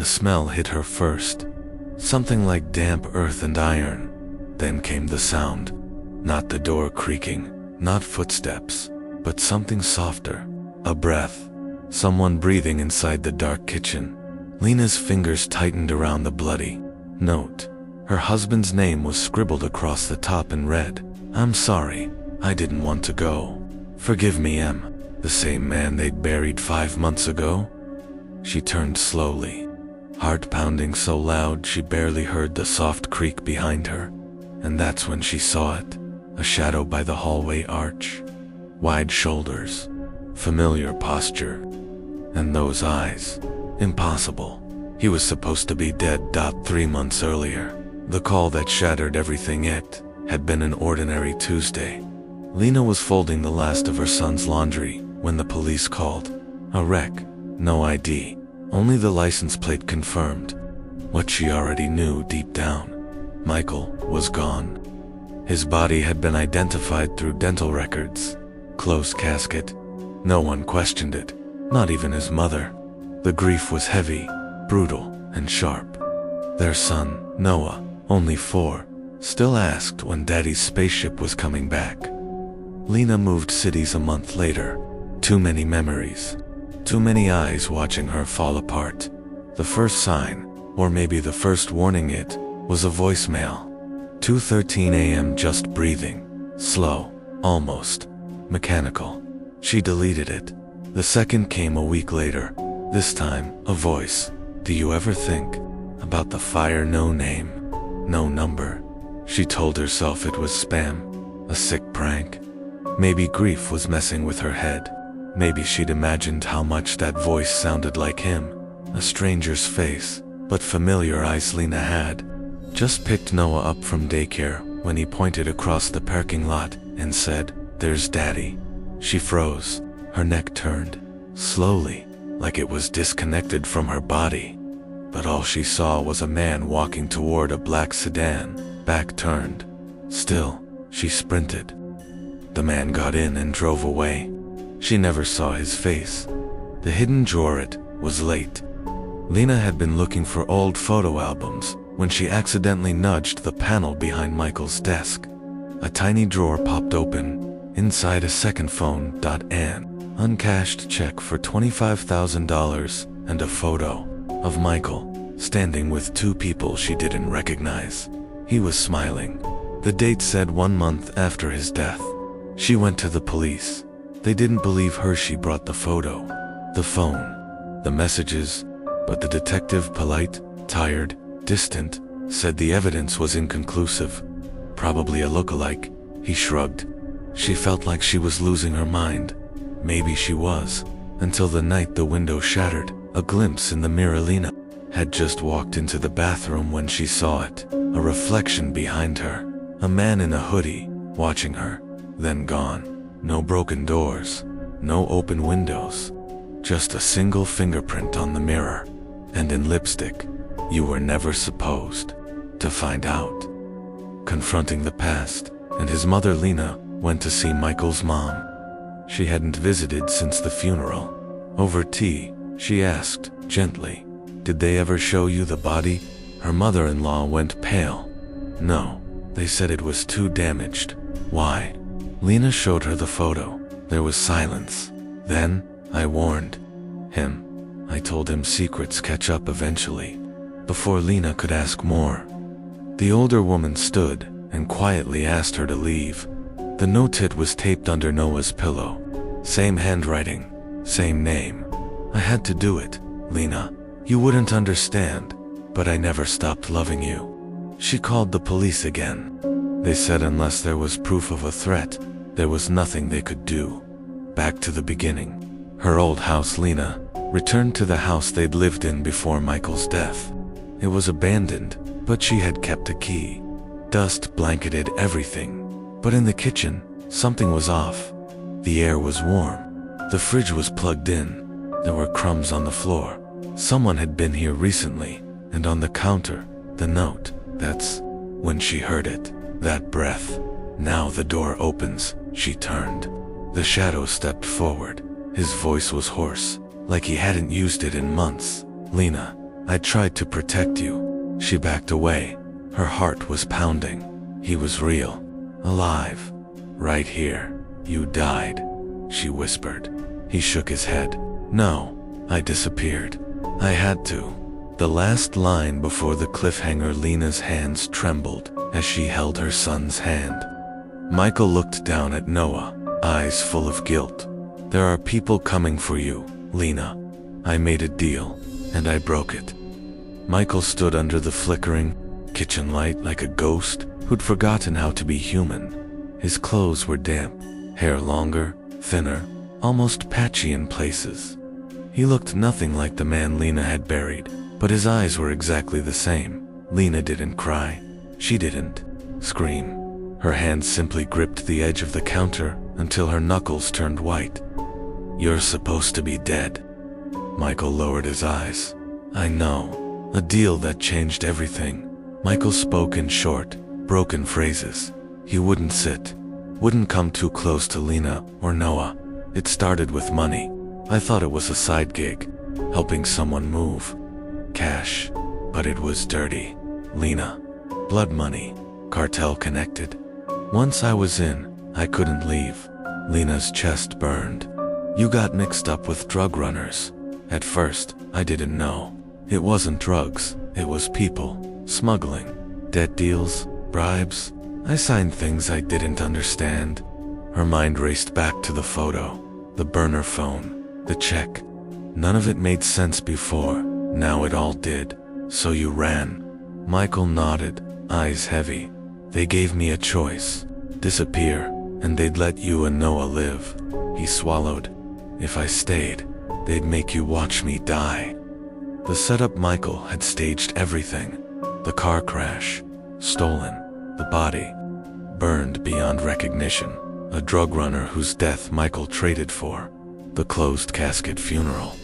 The smell hit her first. Something like damp earth and iron. Then came the sound. Not the door creaking, not footsteps, but something softer. A breath. Someone breathing inside the dark kitchen. Lena's fingers tightened around the bloody note. Her husband's name was scribbled across the top in red. "I'm sorry. I didn't want to go. Forgive me, Em." The same man they'd buried 5 months ago? She turned slowly, heart pounding so loud she barely heard the soft creak behind her. And that's when she saw it. A shadow by the hallway arch. Wide shoulders. Familiar posture. And those eyes. Impossible. He was supposed to be dead. 3 months earlier. The call that shattered everything. It had been an ordinary Tuesday. Lena was folding the last of her son's laundry when the police called. A wreck. No ID. Only the license plate confirmed what she already knew deep down. Michael was gone. His body had been identified through dental records. Closed casket. No one questioned it, not even his mother. The grief was heavy, brutal, and sharp. Their son, Noah, only 4, still asked when Daddy's spaceship was coming back. Lena moved cities a month later. Too many memories. Too many eyes watching her fall apart. The first sign, or maybe the first warning, it was a voicemail. 2:13 a.m. just breathing. Slow. Almost. Mechanical. She deleted it. The second came a week later. This time, a voice. "Do you ever think about the fire?" No name. No number. She told herself it was spam. A sick prank. Maybe grief was messing with her head. Maybe she'd imagined how much that voice sounded like him. A stranger's face, but familiar eyes. Lena had just picked Noah up from daycare when he pointed across the parking lot and said, "There's Daddy." She froze. Her neck turned. Slowly, like it was disconnected from her body. But all she saw was a man walking toward a black sedan, back turned. Still, she sprinted. The man got in and drove away. She never saw his face. The hidden drawer. It was late. Lena had been looking for old photo albums when she accidentally nudged the panel behind Michael's desk. A tiny drawer popped open. Inside, a second phone. An uncashed check for $25,000 and a photo of Michael standing with 2 people she didn't recognize. He was smiling. The date said 1 month after his death. She went to the police. They didn't believe her. She brought the photo, the phone, the messages, but the detective, polite, tired, distant, said the evidence was inconclusive. Probably a lookalike. He shrugged. She felt like she was losing her mind. Maybe she was, until the night the window shattered. A glimpse in the mirror. Lena had just walked into the bathroom when she saw it. A reflection behind her. A man in a hoodie, watching her, then gone. No broken doors, no open windows. Just a single fingerprint on the mirror. And in lipstick. You were never supposed to find out. Confronting the past, and his mother. Lena went to see Michael's mom. She hadn't visited since the funeral. Over tea, she asked, gently, "Did they ever show you the body?" Her mother-in-law went pale. "No, they said it was too damaged." "Why?" Lena showed her the photo. There was silence. Then, I warned him. I told him secrets catch up eventually. Before Lena could ask more, the older woman stood and quietly asked her to leave. The note. It was taped under Noah's pillow. Same handwriting, same name. "I had to do it, Lena. You wouldn't understand, but I never stopped loving you." She called the police again. They said unless there was proof of a threat, there was nothing they could do. Back to the beginning. Her old house. Lena returned to the house they'd lived in before Michael's death. It was abandoned, but she had kept a key. Dust blanketed everything. But in the kitchen, something was off. The air was warm. The fridge was plugged in. There were crumbs on the floor. Someone had been here recently, and on the counter, the note. That's when she heard it. That breath. Now the door opens. She turned. The shadow stepped forward. His voice was hoarse, like he hadn't used it in months. "Lena, I tried to protect you." She backed away. Her heart was pounding. He was real. Alive. Right here. "You died," she whispered. He shook his head. "No, I disappeared. I had to." The last line before the cliffhanger. Lena's hands trembled as she held her son's hand. Michael looked down at Noah, eyes full of guilt. "There are people coming for you, Lena. I made a deal, and I broke it." Michael stood under the flickering kitchen light like a ghost who'd forgotten how to be human. His clothes were damp, hair longer, thinner, almost patchy in places. He looked nothing like the man Lena had buried, but his eyes were exactly the same. Lena didn't cry. She didn't scream. Her hand simply gripped the edge of the counter until her knuckles turned white. "You're supposed to be dead." Michael lowered his eyes. "I know. A deal that changed everything." Michael spoke in short, broken phrases. He wouldn't sit, wouldn't come too close to Lena or Noah. "It started with money. I thought it was a side gig, helping someone move. Cash. But it was dirty. Lena. Blood money. Cartel connected. Once I was in, I couldn't leave." Lena's chest burned. "You got mixed up with drug runners. At first, I didn't know. It wasn't drugs, it was people. Smuggling. Debt deals. Bribes. I signed things I didn't understand." Her mind raced back to the photo, the burner phone, the check. None of it made sense before. Now it all did. "So you ran." Michael nodded, eyes heavy. "They gave me a choice. Disappear, and they'd let you and Noah live." He swallowed. "If I stayed, they'd make you watch me die." The setup. Michael had staged everything. The car crash. Stolen. The body. Burned beyond recognition. A drug runner whose death Michael traded for. The closed casket funeral.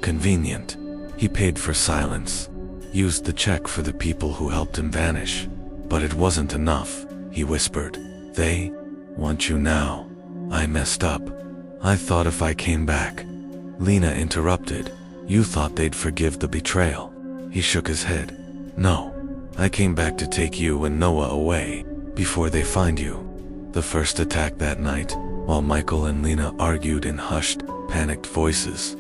Convenient. He paid for silence. Used the check for the people who helped him vanish. But it wasn't enough, he whispered. "They want you now." "I messed up. I thought if I came back." Lena interrupted. "You thought they'd forgive the betrayal." He shook his head. "No. I came back to take you and Noah away, before they find you." The first attack that night, while Michael and Lena argued in hushed, panicked voices.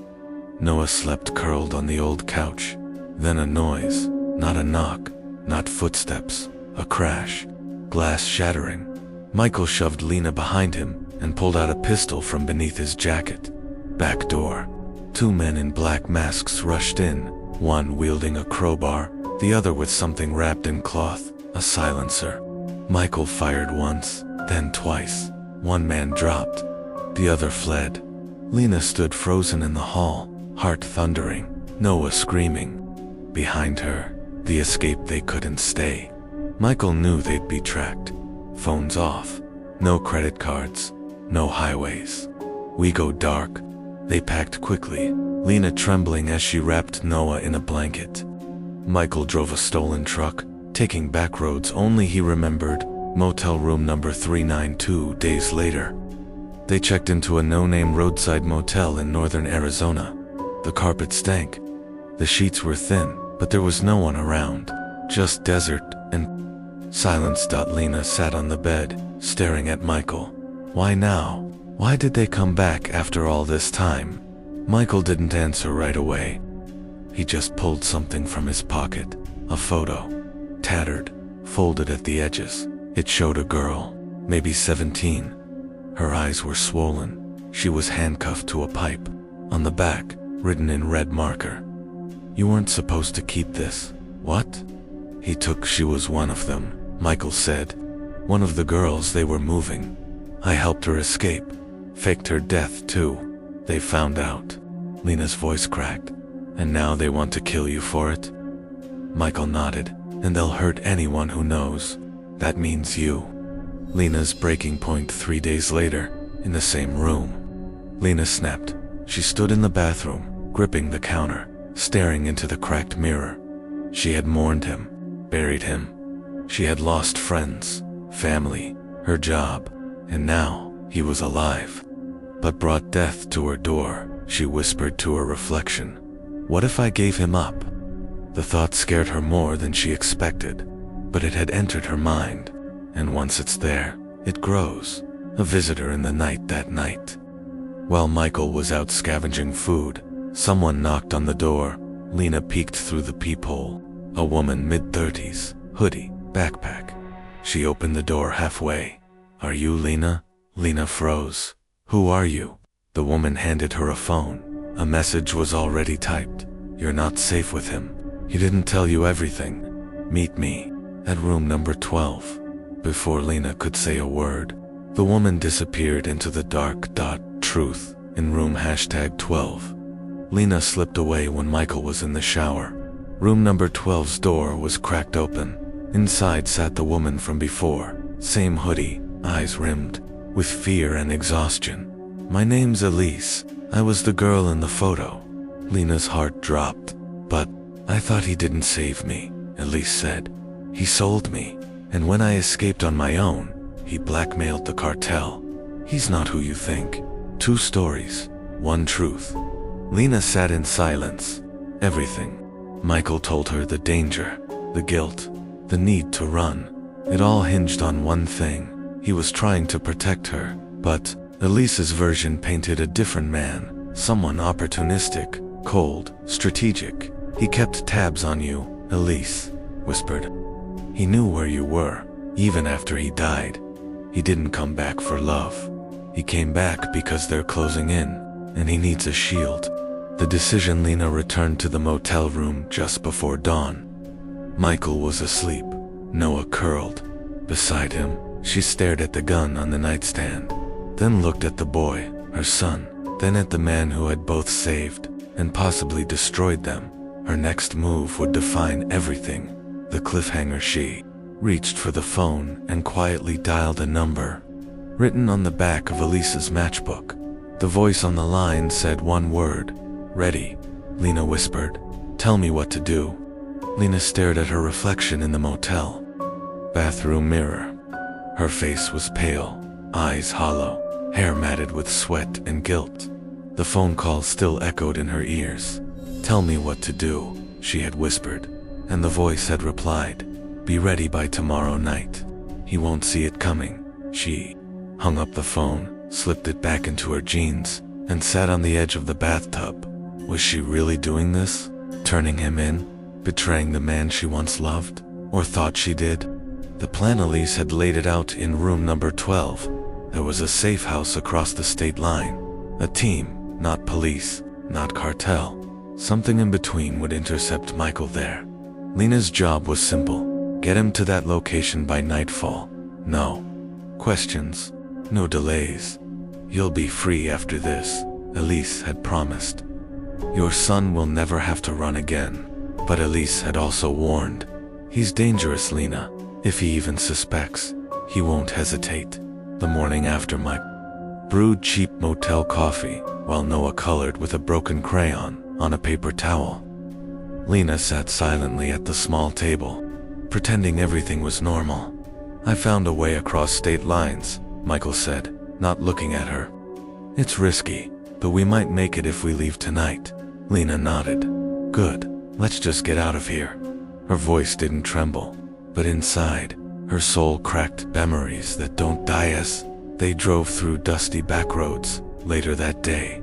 Noah slept curled on the old couch. Then a noise, not a knock, not footsteps, a crash, glass shattering. Michael shoved Lena behind him and pulled out a pistol from beneath his jacket. Back door. Two men in black masks rushed in, one wielding a crowbar, the other with something wrapped in cloth, a silencer. Michael fired once, then twice. One man dropped. The other fled. Lena stood frozen in the hall, heart thundering, Noah screaming. Behind her, the escape. They couldn't stay. Michael knew they'd be tracked. Phones off. No credit cards. No highways. "We go dark." They packed quickly, Lena trembling as she wrapped Noah in a blanket. Michael drove a stolen truck, taking back roads only he remembered, motel room number 392 days later. They checked into a no-name roadside motel in northern Arizona. The carpet stank. The sheets were thin, but there was no one around. Just desert and silence. Lena sat on the bed, staring at Michael. Why now? Why did they come back after all this time? Michael didn't answer right away. He just pulled something from his pocket, a photo. Tattered, folded at the edges. It showed a girl, maybe 17. Her eyes were swollen. She was handcuffed to a pipe. On the back, written in red marker. "You weren't supposed to keep this." "What?" He took. "She was one of them," Michael said. "One of the girls they were moving. I helped her escape. Faked her death too. They found out." Lena's voice cracked. "And now they want to kill you for it?" Michael nodded. "And they'll hurt anyone who knows. That means you." Lena's breaking point 3 days later, in the same room. Lena snapped. She stood in the bathroom, gripping the counter, staring into the cracked mirror. She had mourned him, buried him. She had lost friends, family, her job, and now he was alive. But brought death to her door. She whispered to her reflection. "What if I gave him up?" The thought scared her more than she expected, but it had entered her mind, and once it's there, it grows. A visitor in the night that night. While Michael was out scavenging food, someone knocked on the door. Lena peeked through the peephole. A woman mid-30s, hoodie, backpack. She opened the door halfway. "Are you Lena?" Lena froze. "Who are you?" The woman handed her a phone. A message was already typed. "You're not safe with him. He didn't tell you everything. Meet me at room number 12. Before Lena could say a word, the woman disappeared into the dark. Truth in room #12. Lena slipped away when Michael was in the shower. Room number 12's door was cracked open. Inside sat the woman from before. Same hoodie, eyes rimmed with fear and exhaustion. "My name's Elise. I was the girl in the photo." Lena's heart dropped. "But I thought he didn't save me," Elise said. "He sold me, and when I escaped on my own, he blackmailed the cartel. He's not who you think." 2 stories, 1 truth. Lena sat in silence. Everything. Michael told her the danger, the guilt, the need to run. It all hinged on one thing. He was trying to protect her, but Elise's version painted a different man, someone opportunistic, cold, strategic. "He kept tabs on you," Elise whispered. "He knew where you were, even after he died. He didn't come back for love. He came back because they're closing in, and he needs a shield." The decision. Lena returned to the motel room just before dawn. Michael was asleep. Noah curled beside him. She stared at the gun on the nightstand, then looked at the boy, her son, then at the man who had both saved and possibly destroyed them. Her next move would define everything. The cliffhanger. She reached for the phone and quietly dialed a number written on the back of Elise's matchbook. The voice on the line said one word: "Ready." Lena whispered, "Tell me what to do." Lena stared at her reflection in the motel bathroom mirror. Her face was pale, eyes hollow, hair matted with sweat and guilt. The phone call still echoed in her ears. "Tell me what to do," she had whispered, and the voice had replied, "Be ready by tomorrow night. He won't see it coming." She hung up the phone, slipped it back into her jeans, and sat on the edge of the bathtub. Was she really doing this? Turning him in? Betraying the man she once loved? Or thought she did? The plan. Elise had laid it out in room number 12. There was a safe house across the state line. A team, not police, not cartel. Something in between would intercept Michael there. Lena's job was simple. Get him to that location by nightfall. No questions, no delays. "You'll be free after this," Elise had promised. "Your son will never have to run again." But Elise had also warned, "He's dangerous, Lena. If he even suspects, he won't hesitate." The morning after, Mike brewed cheap motel coffee while Noah colored with a broken crayon on a paper towel. Lena sat silently at the small table, pretending everything was normal. "I found a way across state lines," Michael said, not looking at her. "It's risky, but we might make it if we leave tonight." Lena nodded. "Good, let's just get out of here." Her voice didn't tremble, but inside, her soul cracked. Memories that don't die. As they drove through dusty back roads later that day,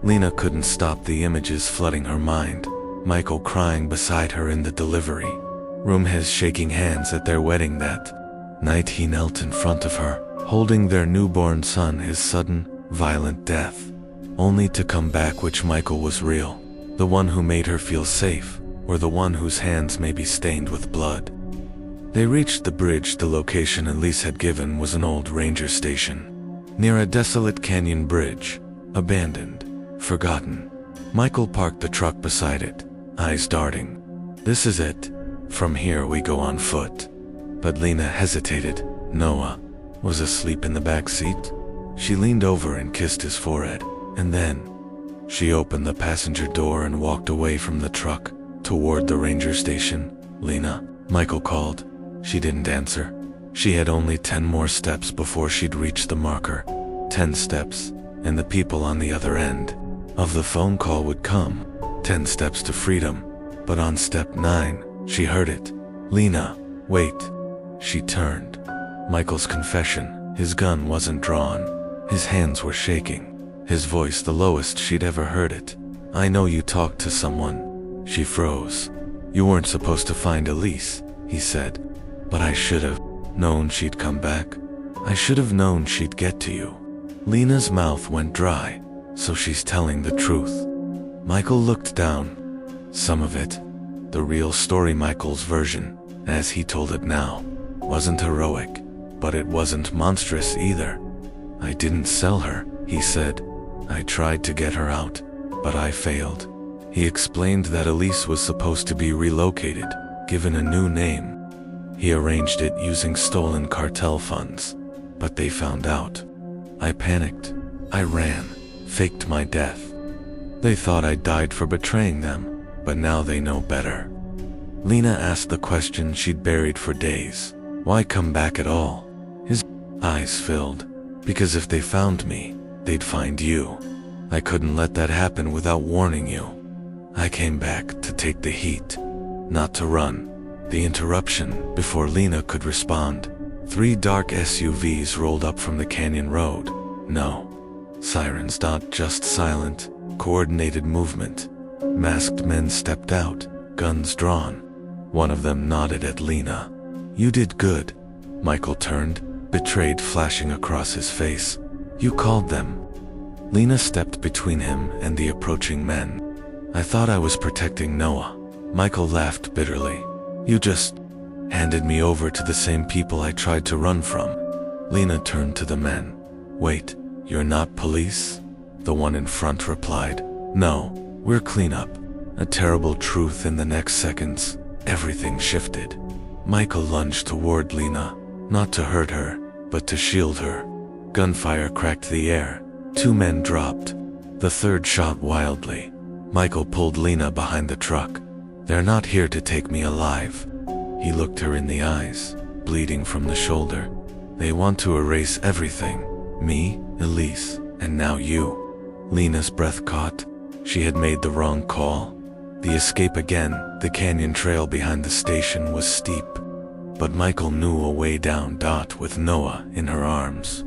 Lena couldn't stop the images flooding her mind. Michael crying beside her in the delivery room, his shaking hands at their wedding that night. He knelt in front of her, holding their newborn son. His sudden, violent death, only to come back. Which Michael was real? The one who made her feel safe, or the one whose hands may be stained with blood? They reached the bridge. The location Elise had given was an old ranger station, near a desolate canyon bridge, abandoned, forgotten. Michael parked the truck beside it, eyes darting. "This is it. From here we go on foot." But Lena hesitated. Noah was asleep in the back seat. She leaned over and kissed his forehead, and then she opened the passenger door and walked away from the truck, toward the ranger station. "Lena," Michael called. She didn't answer. She had only 10 more steps before she'd reach the marker. 10 steps, and the people on the other end of the phone call would come. 10 steps to freedom. But on step 9, she heard it. "Lena, wait." She turned. Michael's confession. His gun wasn't drawn. His hands were shaking. His voice the lowest she'd ever heard it. "I know you talked to someone." She froze. "You weren't supposed to find Elise," he said. "But I should have known she'd come back. I should have known she'd get to you." Lena's mouth went dry. So she's telling the truth. Michael looked down. Some of it, the real story, Michael's version, as he told it now, wasn't heroic, but it wasn't monstrous either. "I didn't sell her," he said. "I tried to get her out, but I failed." He explained that Elise was supposed to be relocated, given a new name. He arranged it using stolen cartel funds, but they found out. I panicked. I ran, faked my death. They thought I died for betraying them, but now they know better. Lena asked the question she'd buried for days. "Why come back at all?" His eyes filled. "Because if they found me, they'd find you. I couldn't let that happen without warning you. I came back to take the heat, not to run." The interruption, before Lena could respond. 3 dark SUVs rolled up from the canyon road. No sirens, not just silent, coordinated movement. Masked men stepped out, guns drawn. One of them nodded at Lena. "You did good." Michael turned, betrayed flashing across his face. "You called them." Lena stepped between him and the approaching men. "I thought I was protecting Noah." Michael laughed bitterly. "You just handed me over to the same people I tried to run from." Lena turned to the men. "Wait, you're not police?" The one in front replied. "No, we're cleanup." A terrible truth in the next seconds. Everything shifted. Michael lunged toward Lena, not to hurt her, but to shield her. Gunfire cracked the air. 2 men dropped. The third shot wildly. Michael pulled Lena behind the truck. "They're not here to take me alive." He looked her in the eyes, bleeding from the shoulder. "They want to erase everything. Me, Elise, and now you." Lena's breath caught. She had made the wrong call. The escape again, the canyon trail behind the station was steep. But Michael knew a way down, with Noah in her arms.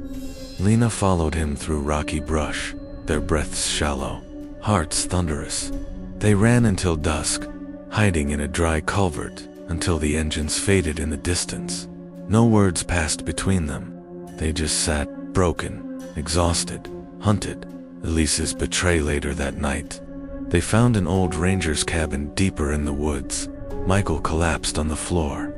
Lena followed him through rocky brush, their breaths shallow, hearts thunderous. They ran until dusk, hiding in a dry culvert until the engines faded in the distance. No words passed between them. They just sat, broken, exhausted, hunted. Elise's betrayal later that night. They found an old ranger's cabin deeper in the woods. Michael collapsed on the floor.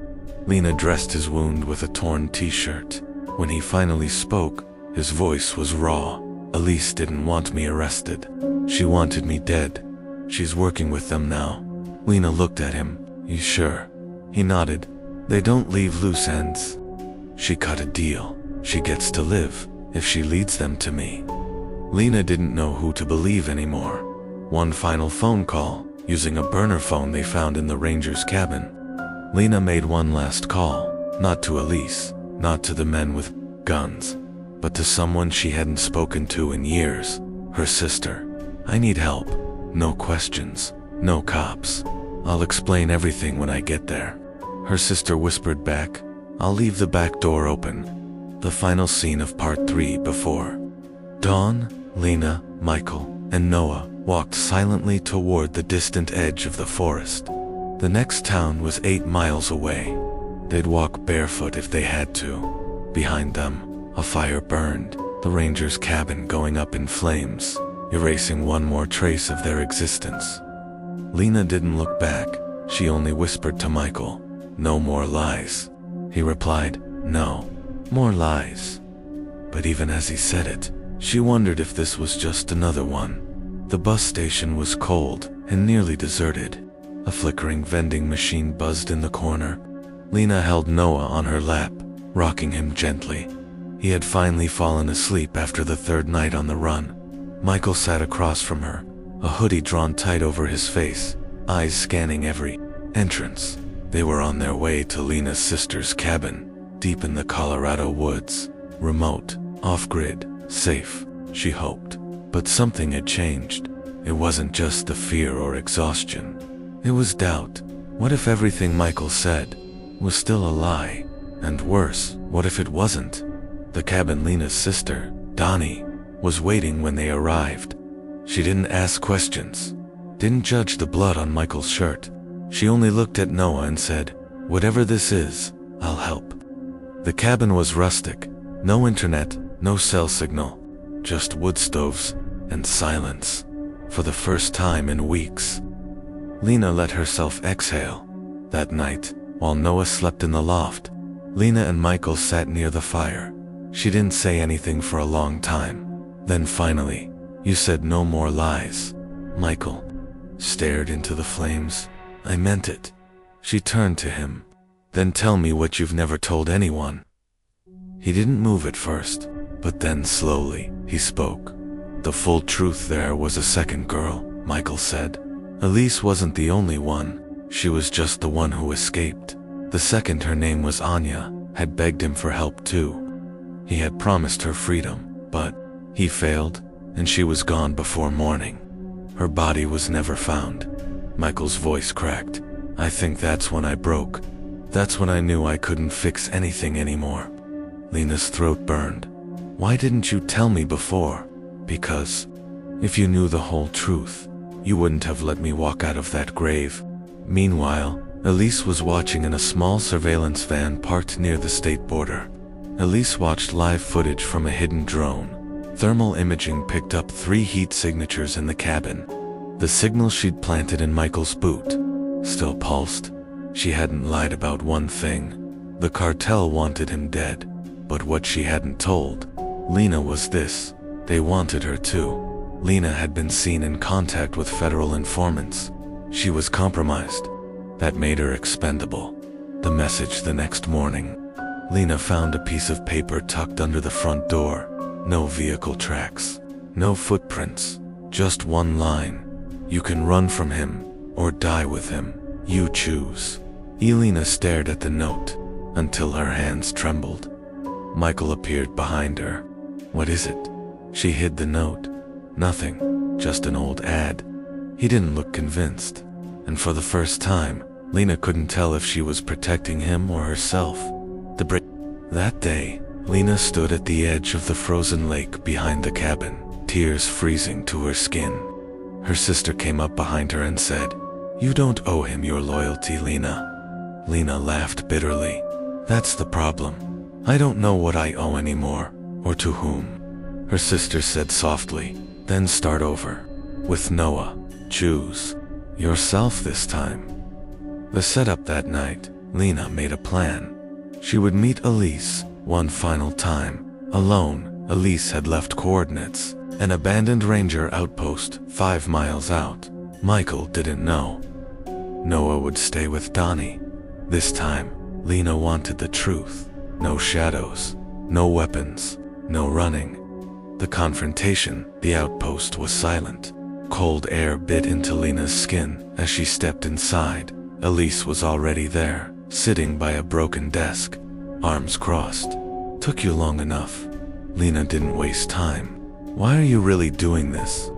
Lena dressed his wound with a torn t-shirt. When he finally spoke, his voice was raw. "Elise didn't want me arrested. She wanted me dead. She's working with them now." Lena looked at him. "You sure?" He nodded. "They don't leave loose ends. She cut a deal. She gets to live, if she leads them to me." Lena didn't know who to believe anymore. One final phone call, using a burner phone they found in the ranger's cabin. Lena made one last call, not to Elise, not to the men with guns, but to someone she hadn't spoken to in years, her sister. "I need help. No questions, no cops. I'll explain everything when I get there." Her sister whispered back, "I'll leave the back door open." The final scene of part 3 before dawn. Lena, Michael, and Noah walked silently toward the distant edge of the forest. The next town was 8 miles away. They'd walk barefoot if they had to. Behind them, a fire burned, the ranger's cabin going up in flames, erasing one more trace of their existence. Lena didn't look back. She only whispered to Michael, "No more lies." He replied, "No, more lies." But even as he said it, she wondered if this was just another one. The bus station was cold and nearly deserted. A flickering vending machine buzzed in the corner. Lena held Noah on her lap, rocking him gently. He had finally fallen asleep after the 3rd night on the run. Michael sat across from her, a hoodie drawn tight over his face, eyes scanning every entrance. They were on their way to Lena's sister's cabin, deep in the Colorado woods. Remote, off-grid, safe, she hoped. But something had changed. It wasn't just the fear or exhaustion. It was doubt. What if everything Michael said was still a lie? And worse, what if it wasn't? The cabin Lena's sister, Donnie, was waiting when they arrived. She didn't ask questions, didn't judge the blood on Michael's shirt. She only looked at Noah and said, "Whatever this is, I'll help." The cabin was rustic. No internet, no cell signal, just wood stoves and silence. For the first time in weeks, Lena let herself exhale. That night, while Noah slept in the loft, Lena and Michael sat near the fire. She didn't say anything for a long time. Then finally, "You said no more lies." Michael stared into the flames. "I meant it." She turned to him. "Then tell me what you've never told anyone." He didn't move at first, but then slowly, he spoke. "The full truth, there was a second girl," Michael said. "Elise wasn't the only one. She was just the one who escaped. The second, her name was Anya, had begged him for help too. He had promised her freedom, but he failed, and she was gone before morning. Her body was never found." Michael's voice cracked. "I think that's when I broke. That's when I knew I couldn't fix anything anymore." Lena's throat burned. "Why didn't you tell me before?" "Because if you knew the whole truth, you wouldn't have let me walk out of that grave." Meanwhile, Elise was watching in a small surveillance van parked near the state border. Elise watched live footage from a hidden drone. Thermal imaging picked up 3 heat signatures in the cabin. The signal she'd planted in Michael's boot still pulsed. She hadn't lied about one thing. The cartel wanted him dead. But what she hadn't told Lena was this: they wanted her too. Lena had been seen in contact with federal informants. She was compromised. That made her expendable. The message the next morning. Lena found a piece of paper tucked under the front door. No vehicle tracks, no footprints, just one line. "You can run from him, or die with him. You choose." Elena stared at the note until her hands trembled. Michael appeared behind her. "What is it?" She hid the note. "Nothing, just an old ad." He didn't look convinced, and for the first time, Lena couldn't tell if she was protecting him or herself. That day, Lena stood at the edge of the frozen lake behind the cabin, tears freezing to her skin. Her sister came up behind her and said, "You don't owe him your loyalty, Lena." Lena laughed bitterly. "That's the problem. I don't know what I owe anymore, or to whom." Her sister said softly, "Then start over. With Noah. Choose yourself this time." The setup that night, Lena made a plan. She would meet Elise one final time, alone. Elise had left coordinates, an abandoned ranger outpost 5 miles out. Michael didn't know. Noah would stay with Donnie. This time, Lena wanted the truth. No shadows, no weapons, no running. The confrontation, the outpost was silent. Cold air bit into Lena's skin as she stepped inside. Elise was already there, sitting by a broken desk, arms crossed. "Took you long enough." Lena didn't waste time. "Why are you really doing this?"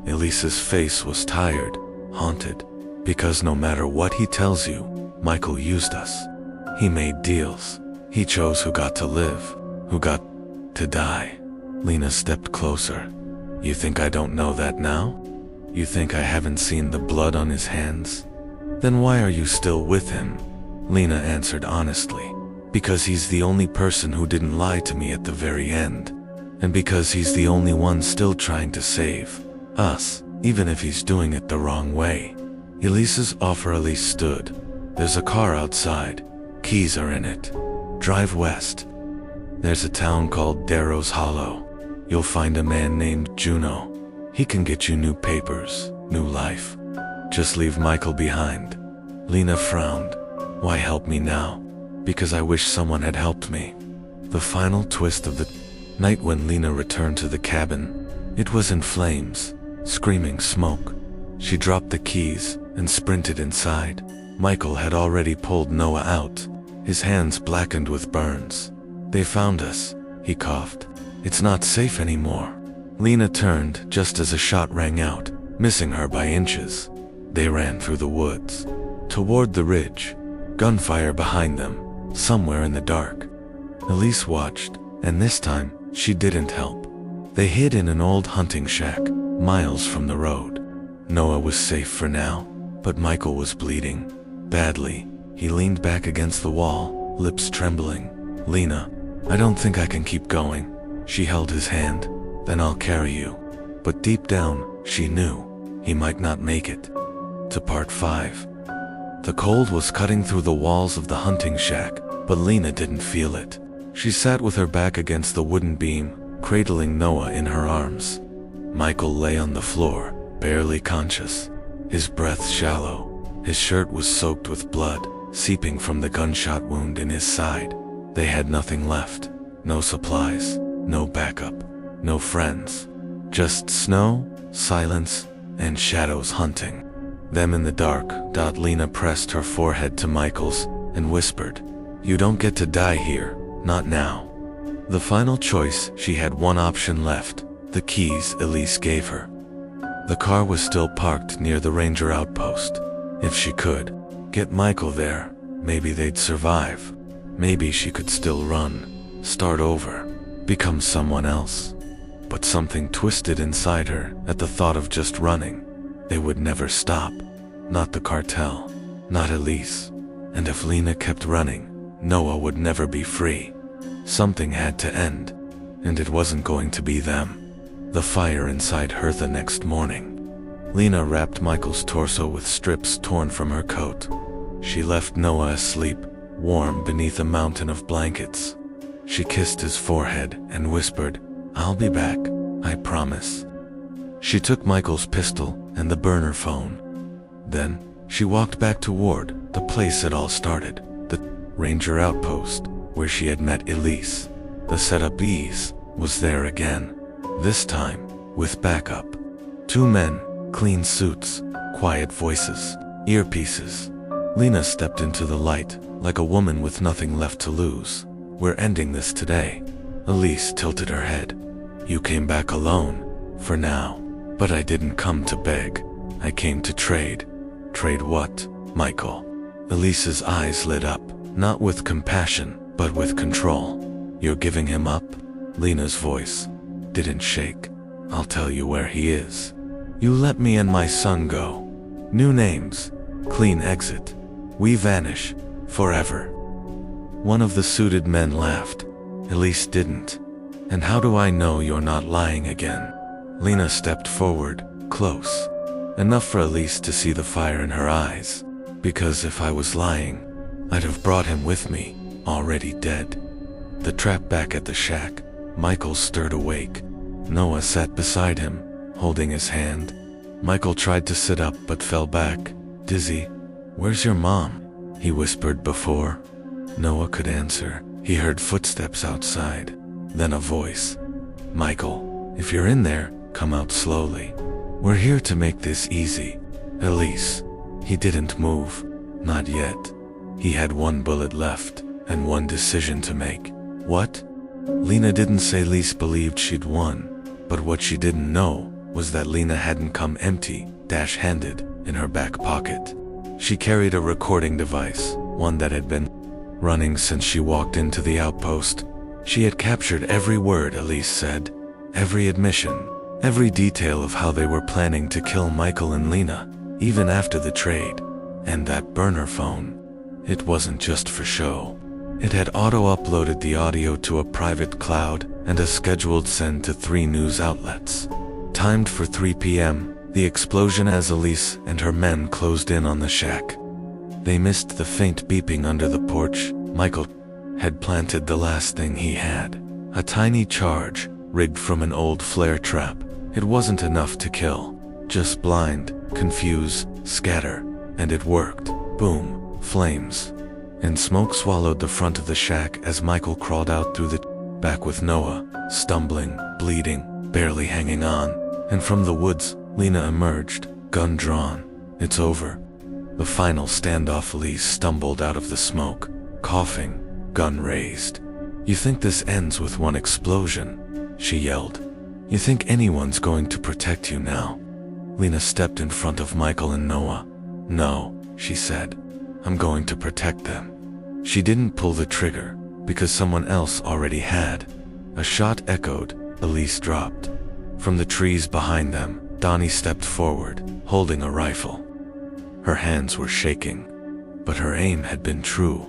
Elise's face was tired, haunted. "Because no matter what he tells you, Michael used us. He made deals. He chose who got to live, who got to die." Lena stepped closer. "You think I don't know that now? You think I haven't seen the blood on his hands? Then why are you still with him?" Lena answered honestly. "Because he's the only person who didn't lie to me at the very end. And because he's the only one still trying to save us, even if he's doing it the wrong way." Elise's offer. Elise stood. "There's a car outside. Keys are in it. Drive west. There's a town called Darrow's Hollow. You'll find a man named Juno. He can get you new papers, new life. Just leave Michael behind." Lena frowned. "Why help me now?" "Because I wish someone had helped me." The final twist of the night when Lena returned to the cabin. It was in flames, screaming smoke. She dropped the keys and sprinted inside. Michael had already pulled Noah out, his hands blackened with burns. "They found us," he coughed. "It's not safe anymore." Lena turned just as a shot rang out, missing her by inches. They ran through the woods, toward the ridge, gunfire behind them, somewhere in the dark. Elise watched, and this time, she didn't help. They hid in an old hunting shack, miles from the road. Noah was safe for now, but Michael was bleeding. Badly. He leaned back against the wall, lips trembling. "Lena, I don't think I can keep going." She held his hand. "Then I'll carry you." But deep down, she knew he might not make it. To part 5. The cold was cutting through the walls of the hunting shack, but Lena didn't feel it. She sat with her back against the wooden beam, cradling Noah in her arms. Michael lay on the floor, barely conscious, his breath shallow. His shirt was soaked with blood, seeping from the gunshot wound in his side. They had nothing left. No supplies, no backup, no friends. Just snow, silence, and shadows hunting them in the dark. Lena pressed her forehead to Michael's and whispered, "You don't get to die here, not now." The final choice, she had one option left, the keys Elise gave her. The car was still parked near the ranger outpost. If she could get Michael there, maybe they'd survive. Maybe she could still run, start over, become someone else. But something twisted inside her at the thought of just running. They would never stop. Not the cartel, not Elise. And if Lena kept running, Noah would never be free. Something had to end, and it wasn't going to be them. The fire inside her the next morning. Lena wrapped Michael's torso with strips torn from her coat. She left Noah asleep, warm beneath a mountain of blankets. She kissed his forehead and whispered, "I'll be back, I promise." She took Michael's pistol and the burner phone. Then, she walked back toward the place it all started, the ranger outpost, where she had met Elise. The setup ease was there again, this time with backup. 2 men, clean suits, quiet voices, earpieces. Lena stepped into the light, like a woman with nothing left to lose. "We're ending this today." Elise tilted her head. "You came back alone, for now. But I didn't come to beg. I came to trade." "Trade what, Michael?" Elise's eyes lit up, not with compassion, but with control. "You're giving him up?" Lena's voice didn't shake. "I'll tell you where he is. You let me and my son go. New names, clean exit. We vanish, forever." One of the suited men laughed. Elise didn't. "And how do I know you're not lying again?" Lena stepped forward, close. Enough for Elise to see the fire in her eyes. "Because if I was lying, I'd have brought him with me, already dead." The trap back at the shack, Michael stirred awake. Noah sat beside him, holding his hand. Michael tried to sit up but fell back, dizzy. "Where's your mom?" he whispered before Noah could answer. He heard footsteps outside, then a voice. "Michael, if you're in there, come out slowly. We're here to make this easy." "Elise." He didn't move. Not yet. He had one bullet left, and one decision to make. What? Lena didn't say Elise believed she'd won, but what she didn't know was that Lena hadn't come empty, dash-handed, in her back pocket. She carried a recording device, one that had been running since she walked into the outpost. She had captured every word Elise said, every admission, every detail of how they were planning to kill Michael and Lena, even after the trade. And that burner phone, it wasn't just for show. It had auto-uploaded the audio to a private cloud and a scheduled send to 3 news outlets. Timed for 3 p.m., the explosion as Elise and her men closed in on the shack. They missed the faint beeping under the porch. Michael had planted the last thing he had. A tiny charge, rigged from an old flare trap. It wasn't enough to kill. Just blind, confuse, scatter. And it worked. Boom, flames. And smoke swallowed the front of the shack as Michael crawled out through the back with Noah, stumbling, bleeding, barely hanging on. And from the woods, Lena emerged, gun drawn. "It's over." The final standoff. Elise stumbled out of the smoke, coughing, gun raised. "You think this ends with one explosion?" she yelled. "You think anyone's going to protect you now?" Lena stepped in front of Michael and Noah. "No," she said. "I'm going to protect them." She didn't pull the trigger, because someone else already had. A shot echoed, Elise dropped. From the trees behind them, Donnie stepped forward, holding a rifle. Her hands were shaking, but her aim had been true.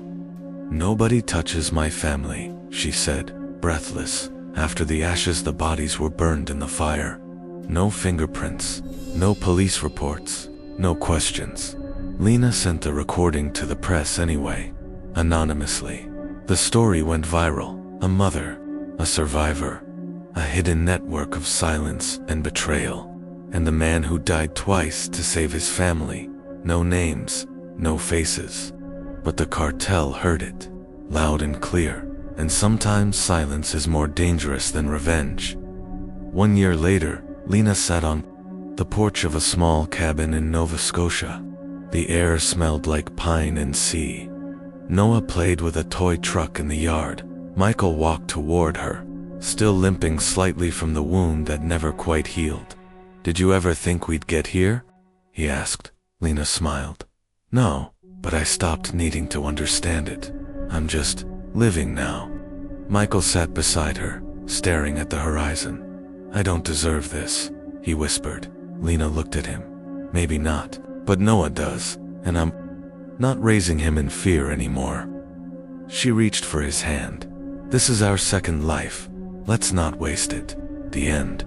"Nobody touches my family," she said, breathless. After the ashes, the bodies were burned in the fire. No fingerprints, no police reports, no questions. Lena sent the recording to the press anyway, anonymously. The story went viral. A mother, a survivor, a hidden network of silence and betrayal, and the man who died twice to save his family. No names, no faces. But the cartel heard it, loud and clear, and sometimes silence is more dangerous than revenge. 1 year later, Lena sat on the porch of a small cabin in Nova Scotia. The air smelled like pine and sea. Noah played with a toy truck in the yard. Michael walked toward her, still limping slightly from the wound that never quite healed. "Did you ever think we'd get here?" he asked. Lena smiled. "No, but I stopped needing to understand it. I'm just living now." Michael sat beside her, staring at the horizon. "I don't deserve this," he whispered. Lena looked at him. "Maybe not, but Noah does, and I'm not raising him in fear anymore." She reached for his hand. "This is our second life. Let's not waste it." The end.